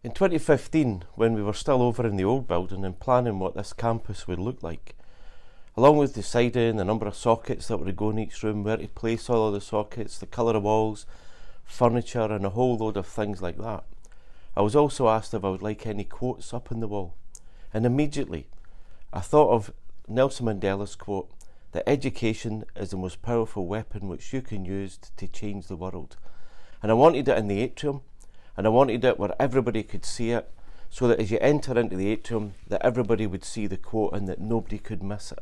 In 2015, when we were still over in the old building and planning what this campus would look like, along with deciding the number of sockets that would go in each room, where to place all of the sockets, the colour of walls, furniture and a whole load of things like that, I was also asked if I would like any quotes up on the wall. And immediately I thought of Nelson Mandela's quote, that education is the most powerful weapon which you can use to change the world. And I wanted it in the atrium, and I wanted it where everybody could see it, so that as you enter into the atrium, that everybody would see the quote and that nobody could miss it.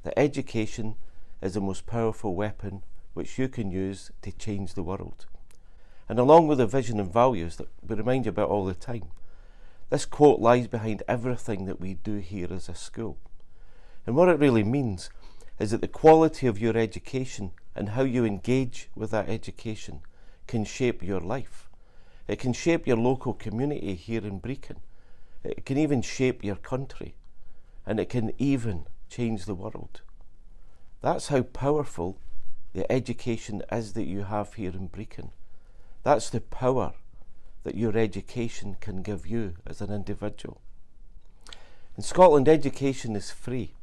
That education is the most powerful weapon which you can use to change the world. And along with the vision and values that we remind you about all the time, this quote lies behind everything that we do here as a school. And what it really means is that the quality of your education and how you engage with that education can shape your life. It can shape your local community here in Brechin. It can even shape your country. And it can even change the world. That's how powerful the education is that you have here in Brechin. That's the power that your education can give you as an individual. In Scotland, education is free.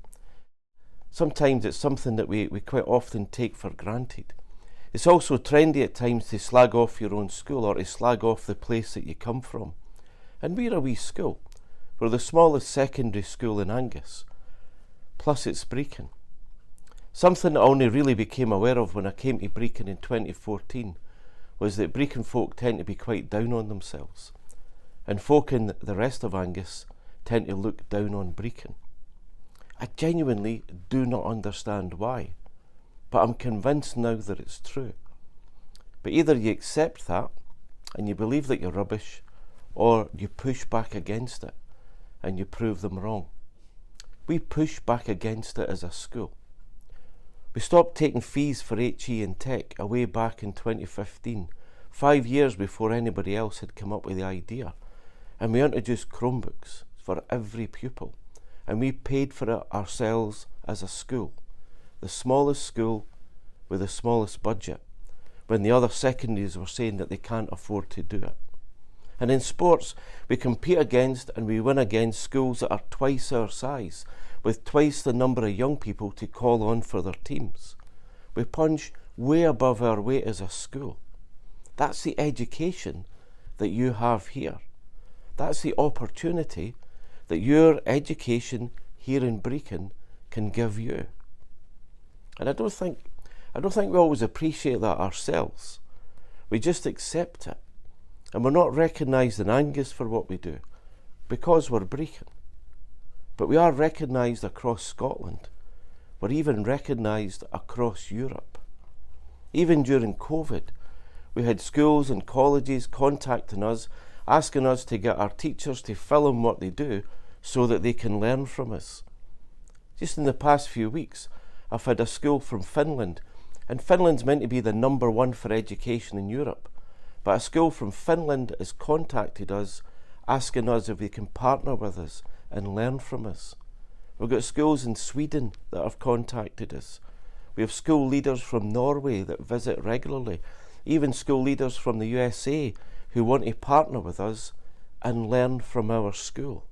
Sometimes it's something that we quite often take for granted. It's also trendy at times to slag off your own school or to slag off the place that you come from. And we're a wee school. We're the smallest secondary school in Angus. Plus it's Brechin. Something I only really became aware of when I came to Brechin in 2014 was that Brechin folk tend to be quite down on themselves. And folk in the rest of Angus tend to look down on Brechin. I genuinely do not understand why, but I'm convinced now that it's true. But either you accept that and you believe that you're rubbish, or you push back against it and you prove them wrong. We push back against it as a school. We stopped taking fees for HE and Tech away back in 2015, 5 years before anybody else had come up with the idea. And we introduced Chromebooks for every pupil. And we paid for it ourselves as a school. The smallest school with the smallest budget, when the other secondaries were saying that they can't afford to do it. And in sports, we compete against and we win against schools that are twice our size, with twice the number of young people to call on for their teams. We punch way above our weight as a school. That's the education that you have here. That's the opportunity that your education here in Brechin can give you. And I don't think we always appreciate that ourselves. We just accept it. And we're not recognised in Angus for what we do, because we're Brechin. But we are recognised across Scotland. We're even recognised across Europe. Even during COVID, we had schools and colleges contacting us, asking us to get our teachers to film what they do so that they can learn from us. Just in the past few weeks, I've had a school from Finland, and Finland's meant to be the number one for education in Europe, but a school from Finland has contacted us, asking us if they can partner with us and learn from us. We've got schools in Sweden that have contacted us. We have school leaders from Norway that visit regularly, even school leaders from the USA who want to partner with us and learn from our school.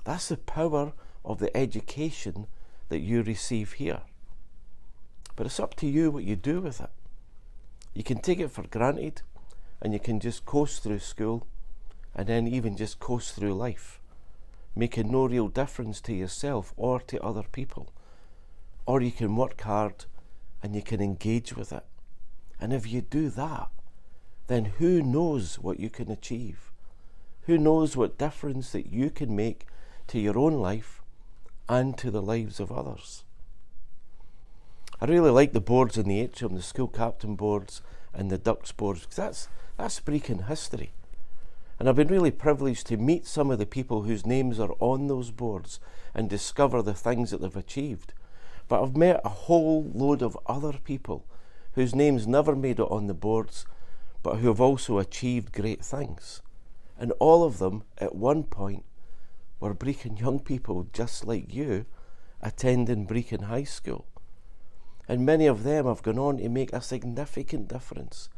That's the power of the education that you receive here. But it's up to you what you do with it. You can take it for granted and you can just coast through school and then even just coast through life, making no real difference to yourself or to other people. Or you can work hard and you can engage with it. And if you do that, then who knows what you can achieve? Who knows what difference that you can make to your own life and to the lives of others? I really like the boards in the atrium, the school captain boards and the ducks boards, because that's Brechin history. And I've been really privileged to meet some of the people whose names are on those boards and discover the things that they've achieved. But I've met a whole load of other people whose names never made it on the boards, but who have also achieved great things. And all of them, at one point, were Brechin young people just like you, attending Brechin High School. And many of them have gone on to make a significant difference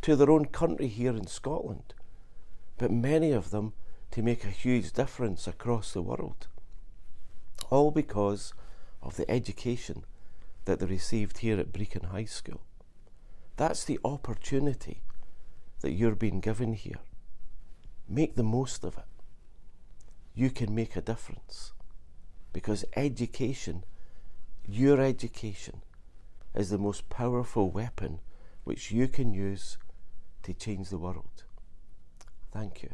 to their own country here in Scotland, but many of them to make a huge difference across the world. All because of the education that they received here at Brechin High School. That's the opportunity that you're being given here. Make the most of it. You can make a difference, because education, your education, is the most powerful weapon which you can use to change the world. Thank you.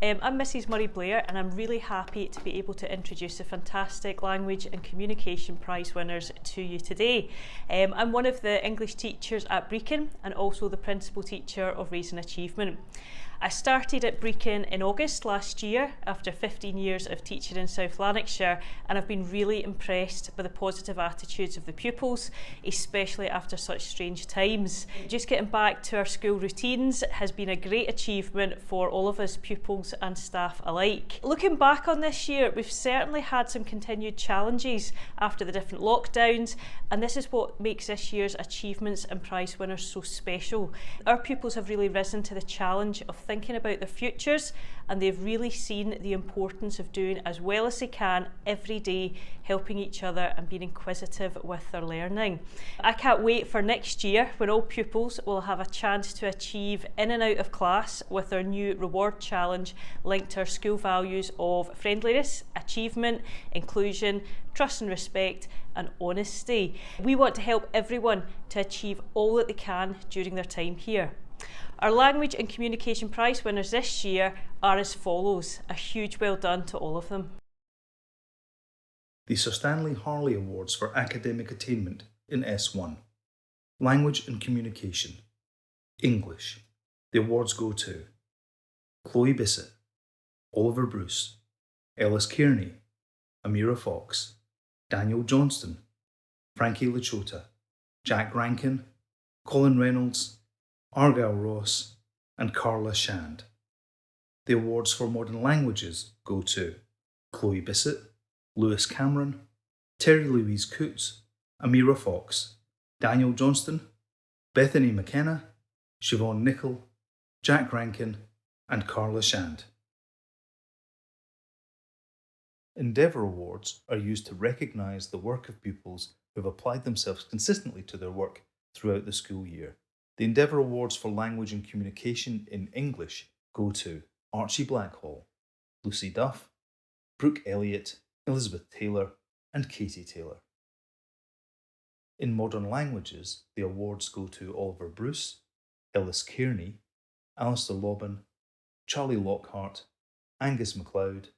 I'm Mrs Murray Blair, and I'm really happy to be able to introduce the fantastic Language and Communication Prize winners to you today. I'm one of the English teachers at Brechin and also the principal teacher of Raising Achievement. I started at Brechin in August last year after 15 years of teaching in South Lanarkshire, and I've been really impressed by the positive attitudes of the pupils, especially after such strange times. Just getting back to our school routines has been a great achievement for all of us pupils and staff alike. Looking back on this year, we've certainly had some continued challenges after the different lockdowns, and this is what makes this year's achievements and prize winners so special. Our pupils have really risen to the challenge of thinking about their futures, and they've really seen the importance of doing as well as they can every day, helping each other and being inquisitive with their learning. I can't wait for next year when all pupils will have a chance to achieve in and out of class with our new reward challenge linked to our school values of friendliness, achievement, inclusion, trust and respect, and honesty. We want to help everyone to achieve all that they can during their time here. Our Language and Communication Prize winners this year are as follows. A huge well done to all of them. The Sir Stanley Harley Awards for Academic Attainment in S1. Language and Communication. English. The awards go to Chloe Bissett, Oliver Bruce, Ellis Kearney, Amira Fox, Daniel Johnston, Frankie Lachota, Jack Rankin, Colin Reynolds, Argyle Ross, and Carla Shand. The awards for modern languages go to Chloe Bissett, Lewis Cameron, Terry Louise Coots, Amira Fox, Daniel Johnston, Bethany McKenna, Siobhan Nichol, Jack Rankin, and Carla Shand. Endeavour Awards are used to recognise the work of pupils who have applied themselves consistently to their work throughout the school year. The Endeavour Awards for Language and Communication in English go to Archie Blackhall, Lucy Duff, Brooke Elliott, Elizabeth Taylor, and Katie Taylor. In modern languages, the awards go to Oliver Bruce, Ellis Kearney, Alistair Lobban, Charlie Lockhart, Angus MacLeod,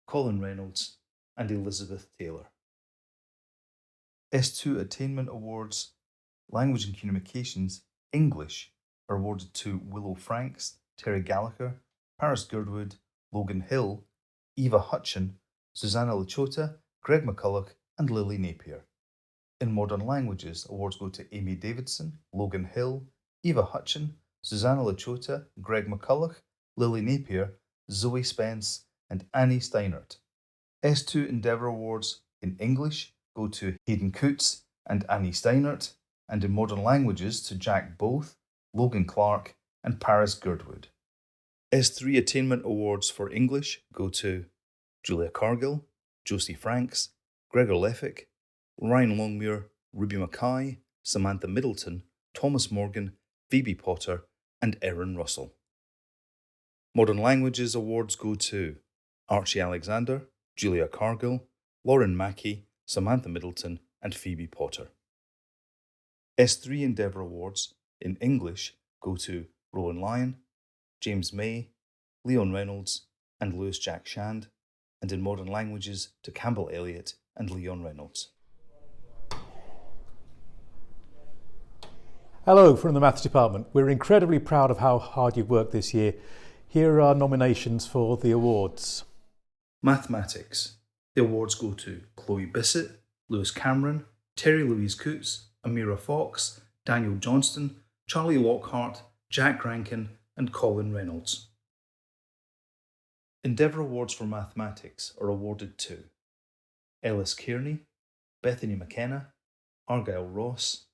Colin Reynolds, and Elizabeth Taylor. S2 Attainment Awards, Language and Communications, English, are awarded to Willow Franks, Terry Gallagher, Paris Girdwood, Logan Hill, Eva Hutchin, Susanna Lachota, Greg McCulloch, and Lily Napier. In modern languages, awards go to Amy Davidson, Logan Hill, Eva Hutchin, Susanna Lachota, Greg McCulloch, Lily Napier, Zoe Spence, and Annie Steinert. S2 Endeavour Awards in English go to Hayden Coots and Annie Steinert, and in modern languages to Jack Both, Logan Clark, and Paris Girdwood. S3 Attainment Awards for English go to Julia Cargill, Josie Franks, Gregor Leffick, Ryan Longmuir, Ruby Mackay, Samantha Middleton, Thomas Morgan, Phoebe Potter, and Erin Russell. Modern Languages Awards go to Archie Alexander, Julia Cargill, Lauren Mackey, Samantha Middleton, and Phoebe Potter. S3 Endeavour Awards in English go to Rowan Lyon, James May, Leon Reynolds, and Lewis Jack Shand, and in modern languages to Campbell Elliott and Leon Reynolds. Hello from the Maths Department. We're incredibly proud of how hard you've worked this year. Here are our nominations for the awards. Mathematics. The awards go to Chloe Bissett, Lewis Cameron, Terry Louise Coots, Amira Fox, Daniel Johnston, Charlie Lockhart, Jack Rankin, and Colin Reynolds. Endeavour Awards for Mathematics are awarded to Ellis Kearney, Bethany McKenna, Argyle Ross,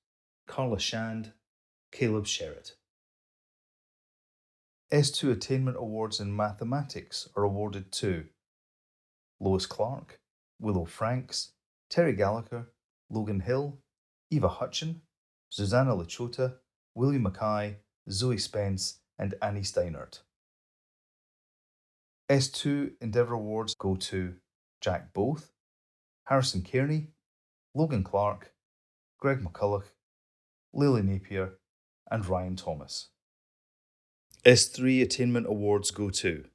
Carla Shand, Caleb Sherritt. S2 Attainment Awards in Mathematics are awarded to Lois Clark, Willow Franks, Terry Gallagher, Logan Hill, Eva Hutchin, Susanna Lachota, William Mackay, Zoe Spence, and Annie Steinert. S2 Endeavour Awards go to Jack Both, Harrison Kearney, Logan Clark, Greg McCulloch, Lily Napier, and Ryan Thomas. S3 Attainment Awards go to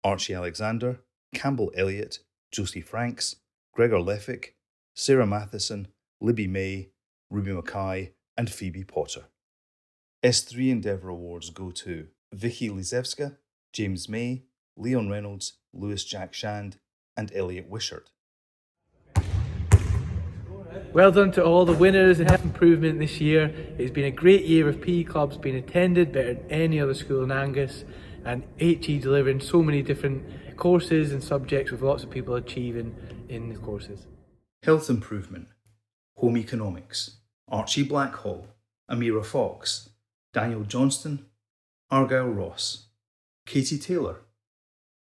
Archie Alexander, Campbell Elliott, Josie Franks, Gregor Leffick, Sarah Matheson, Libby May, Ruby Mackay, and Phoebe Potter. S3 Endeavour Awards go to Vicky Lizevska, James May, Leon Reynolds, Lewis Jack Shand, and Elliot Wishart. Well done to all the winners in health improvement this year. It's been a great year with PE clubs being attended better than any other school in Angus, and HE delivering so many different courses and subjects with lots of people achieving in the courses. Health Improvement, Home Economics, Archie Blackhall, Amira Fox, Daniel Johnston, Argyle Ross, Katie Taylor.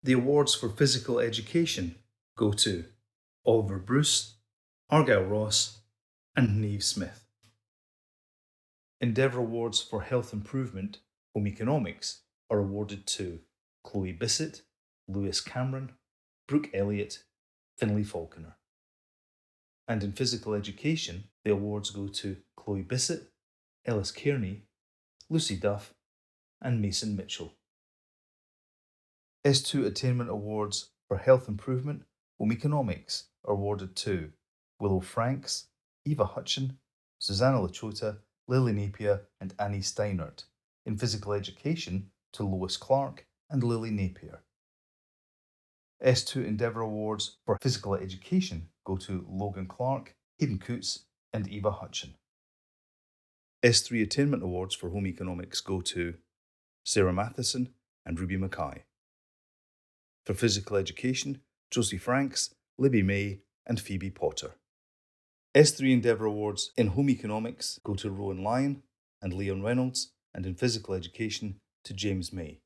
The awards for Physical Education go to Oliver Bruce, Argyle Ross, and Neve Smith. Endeavour Awards for Health Improvement, Home Economics are awarded to Chloe Bissett, Lewis Cameron, Brooke Elliott, Finlay Falconer. And in Physical Education, the awards go to Chloe Bissett, Ellis Kearney, Lucy Duff, and Mason Mitchell. S2 Attainment Awards for Health Improvement, Home Economics are awarded to Willow Franks, Eva Hutchin, Susanna Lachota, Lily Napier, and Annie Steinert. In Physical Education, to Lois Clark and Lily Napier. S2 Endeavour Awards for Physical Education go to Logan Clark, Hayden Coots, and Eva Hutchin. S3 Attainment Awards for Home Economics go to Sarah Matheson and Ruby Mackay. For Physical Education, Josie Franks, Libby May, and Phoebe Potter. S3 Endeavour Awards in Home Economics go to Rowan Lyon and Leon Reynolds, and in Physical Education to James May.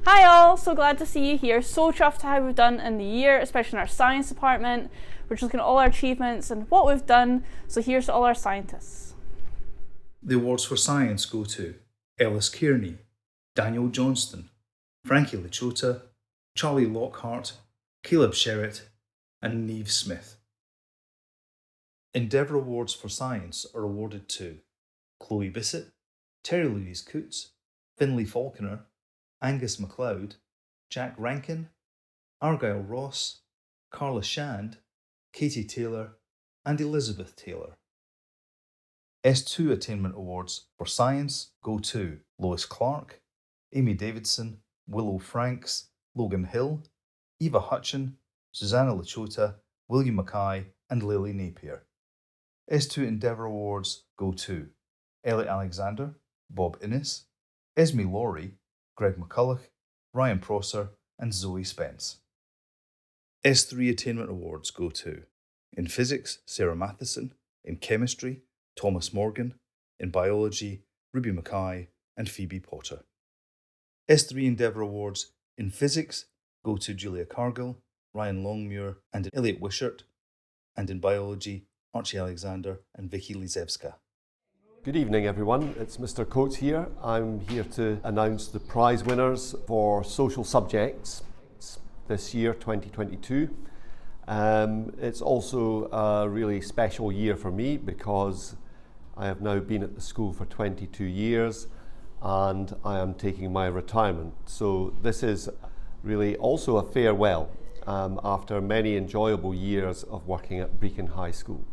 Hi all, so glad to see you here. So chuffed to how we've done in the year, especially in our science department. We're just looking at all our achievements and what we've done, so here's to all our scientists. The awards for science go to Ellis Kearney, Daniel Johnston, Frankie Lachota, Charlie Lockhart, Caleb Sherritt, and Neve Smith. Endeavour Awards for Science are awarded to Chloe Bissett, Terry Louise Coots, Finlay Falconer, Angus MacLeod, Jack Rankin, Argyle Ross, Carla Shand, Katie Taylor, and Elizabeth Taylor. S2 Attainment Awards for Science go to Lois Clark, Amy Davidson, Willow Franks, Logan Hill, Eva Hutchin, Susanna Lachota, William Mackay, and Lily Napier. S2 Endeavour Awards go to Elliot Alexander, Bob Innes, Esme Laurie, Greg McCulloch, Ryan Prosser, and Zoe Spence. S3 Attainment Awards go to in Physics, Sarah Matheson, in Chemistry, Thomas Morgan, in Biology, Ruby Mackay, and Phoebe Potter. S3 Endeavour Awards in Physics go to Julia Cargill, Ryan Longmuir, and Elliot Wishart, and in Biology, Archie Alexander and Vicky Lizevska. Good evening everyone, it's Mr. Coates here. I'm here to announce the prize winners for social subjects this year, 2022. It's also a really special year for me because I have now been at the school for 22 years and I am taking my retirement. So this is really also a farewell after many enjoyable years of working at Brechin High School.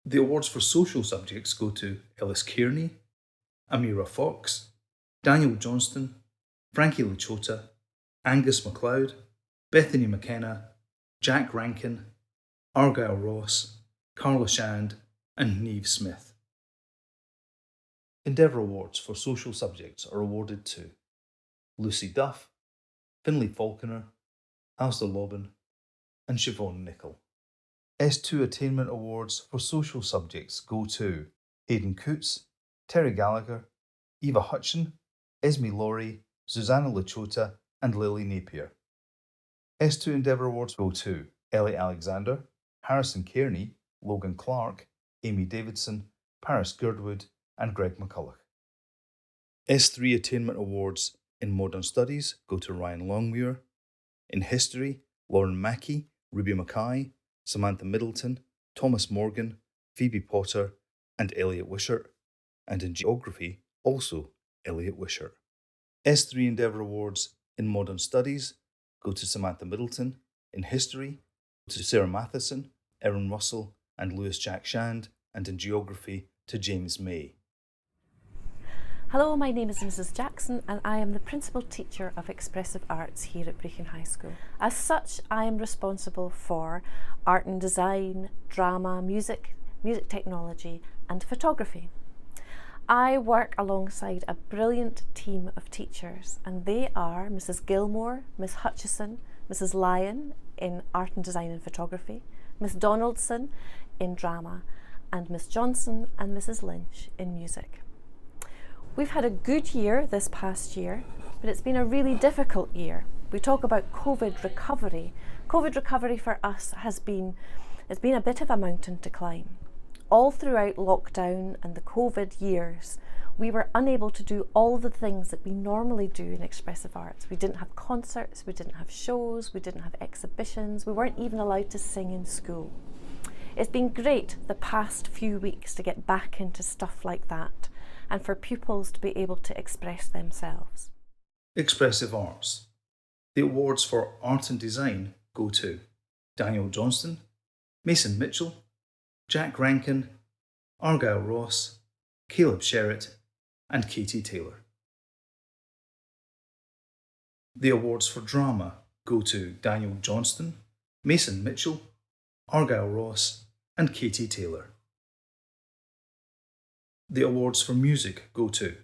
The awards for social subjects go to Ellis Kearney, Amira Fox, Daniel Johnston, Frankie Lachota, Angus MacLeod, Bethany McKenna, Jack Rankin, Argyle Ross, Carla Shand, and Neve Smith. Endeavour Awards for social subjects are awarded to Lucy Duff, Finlay Falconer, Alistair Lobban, and Siobhan Nicol. S2 Attainment Awards for social subjects go to Aidan Coots, Terry Gallagher, Eva Hutchin, Esme Laurie, Susanna Lachota, and Lily Napier. S2 Endeavour Awards go to Ellie Alexander, Harrison Kearney, Logan Clark, Amy Davidson, Paris Girdwood, and Greg McCulloch. S3 Attainment Awards in Modern Studies go to Ryan Longmuir. In History, Lauren Mackey, Ruby Mackay, Samantha Middleton, Thomas Morgan, Phoebe Potter, and Elliot Wishart. And in Geography, also Elliot Wishart. S3 Endeavour Awards in Modern Studies go to Samantha Middleton. In History, to Sarah Matheson, Erin Russell, and Lewis Jack Shand. And in Geography, to James May. Hello, my name is Mrs. Jackson and I am the Principal Teacher of Expressive Arts here at Brechin High School. As such, I am responsible for art and design, drama, music technology and photography. I work alongside a brilliant team of teachers and they are Mrs. Gilmore, Miss Hutchison, Mrs. Lyon in art and design and photography, Miss Donaldson in drama and Miss Johnson and Mrs. Lynch in music. We've had a good year this past year, but it's been a really difficult year. We talk about COVID recovery. COVID recovery for us it's been a bit of a mountain to climb. All throughout lockdown and the COVID years, we were unable to do all the things that we normally do in expressive arts. We didn't have concerts, we didn't have shows, we didn't have exhibitions, we weren't even allowed to sing in school. It's been great the past few weeks to get back into stuff like that and for pupils to be able to express themselves. Expressive Arts. The awards for Art and Design go to Daniel Johnston, Mason Mitchell, Jack Rankin, Argyle Ross, Caleb Sherritt, and Katie Taylor. The awards for Drama go to Daniel Johnston, Mason Mitchell, Argyle Ross, and Katie Taylor. The awards for Music go to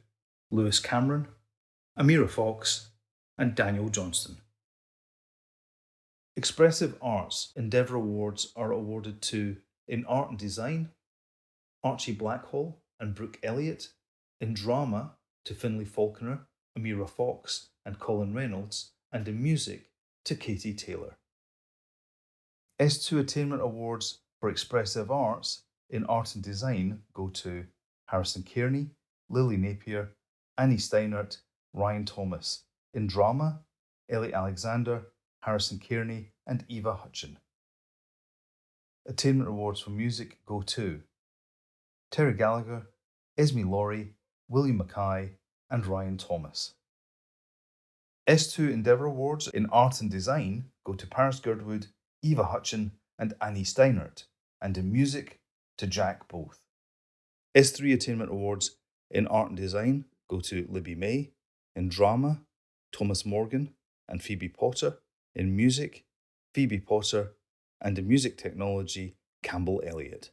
Lewis Cameron, Amira Fox, and Daniel Johnston. Expressive Arts Endeavour Awards are awarded to, in Art and Design, Archie Blackhall and Brooke Elliott. In Drama, to Finlay Falconer, Amira Fox, and Colin Reynolds. And in Music, to Katie Taylor. S2 Attainment Awards for Expressive Arts in Art and Design go to Harrison Kearney, Lily Napier, Annie Steinert, Ryan Thomas. In Drama, Ellie Alexander, Harrison Kearney, and Eva Hutchin. Attainment Awards for Music go to Terry Gallagher, Esme Laurie, William Mackay, and Ryan Thomas. S2 Endeavour Awards in Art and Design go to Paris Girdwood, Eva Hutchin, and Annie Steinert, and in Music to Jack Both. S3 Attainment Awards in Art and Design go to Libby May. In Drama, Thomas Morgan and Phoebe Potter. In Music, Phoebe Potter, and in Music Technology, Campbell Elliott.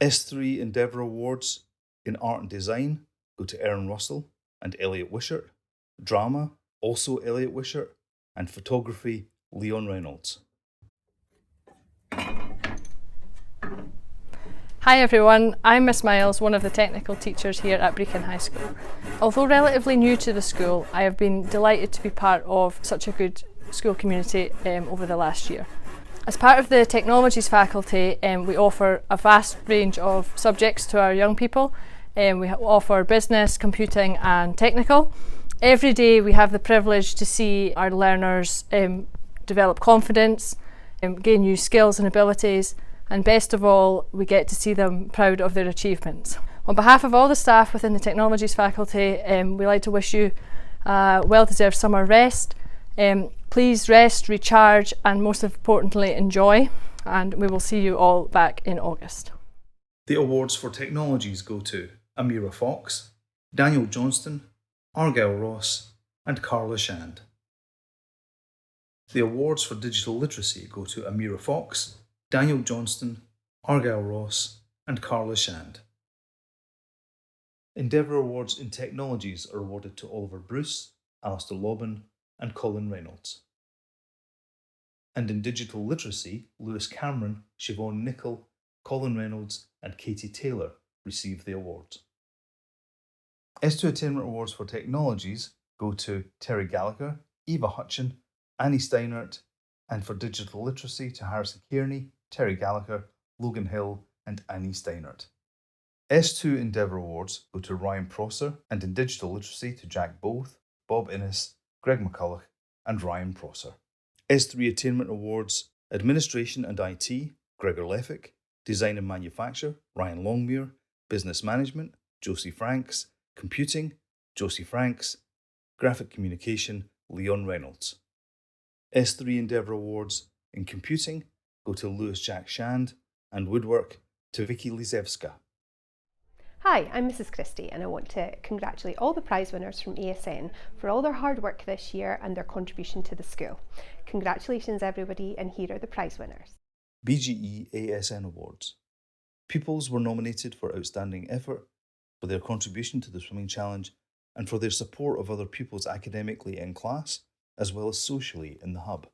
S3 Endeavour Awards in Art and Design go to Erin Russell and Elliot Wishart. Drama, also Elliot Wishart, and Photography, Leon Reynolds. Hi everyone, I'm Miss Miles, one of the technical teachers here at Brechin High School. Although relatively new to the school, I have been delighted to be part of such a good school community over the last year. As part of the Technologies faculty, we offer a vast range of subjects to our young people. We offer business, computing and technical. Every day we have the privilege to see our learners develop confidence, gain new skills and abilities, and best of all, we get to see them proud of their achievements. On behalf of all the staff within the Technologies faculty, we'd like to wish you a well-deserved summer rest. Please rest, recharge, and most importantly, enjoy. And we will see you all back in August. The awards for Technologies go to Amira Fox, Daniel Johnston, Argyle Ross, and Carla Shand. The awards for Digital Literacy go to Amira Fox, Daniel Johnston, Argyle Ross, and Carla Shand. Endeavour Awards in Technologies are awarded to Oliver Bruce, Alistair Lobban and Colin Reynolds. And in Digital Literacy, Lewis Cameron, Siobhan Nicol, Colin Reynolds and Katie Taylor received the awards. S2 Attainment Awards for Technologies go to Terry Gallagher, Eva Hutchin, Annie Steinert, and for Digital Literacy to Harrison Kearney, Terry Gallagher, Logan Hill and Annie Steinert. S2 Endeavour Awards go to Ryan Prosser, and in Digital Literacy to Jack Both, Bob Innes, Greg McCulloch and Ryan Prosser. S3 Attainment Awards Administration and IT, Gregor Leffick, Design and Manufacture, Ryan Longmuir, Business Management, Josie Franks, Computing, Josie Franks, Graphic Communication, Leon Reynolds. S3 Endeavour Awards in Computing go to Lewis Jack Shand, and Woodwork to Vicky Lizevska. Hi, I'm Mrs. Christie and I want to congratulate all the prize winners from ASN for all their hard work this year and their contribution to the school. Congratulations everybody, and here are the prize winners. BGE ASN Awards. Pupils were nominated for outstanding effort, for their contribution to the swimming challenge and for their support of other pupils academically in class as well as socially in the hub.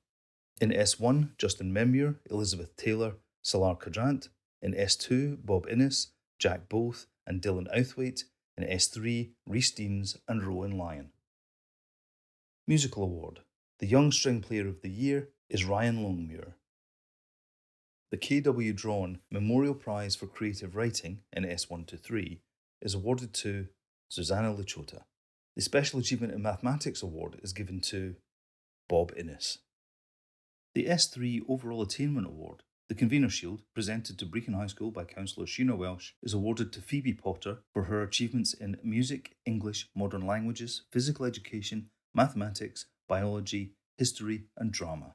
In S1, Justin Memure, Elizabeth Taylor, Salar Quadrant. In S2, Bob Innes, Jack Both and Dylan Outhwaite. In S3, Rhys Deans and Rowan Lyon. Musical Award. The Young String Player of the Year is Ryan Longmuir. The KW Drawn Memorial Prize for Creative Writing in S1 to 3 is awarded to Susanna Lichota. The Special Achievement in Mathematics Award is given to Bob Innes. The S3 Overall Attainment Award, the Convener Shield, presented to Brechin High School by Councillor Sheena Welsh, is awarded to Phoebe Potter for her achievements in music, English, modern languages, physical education, mathematics, biology, history and drama.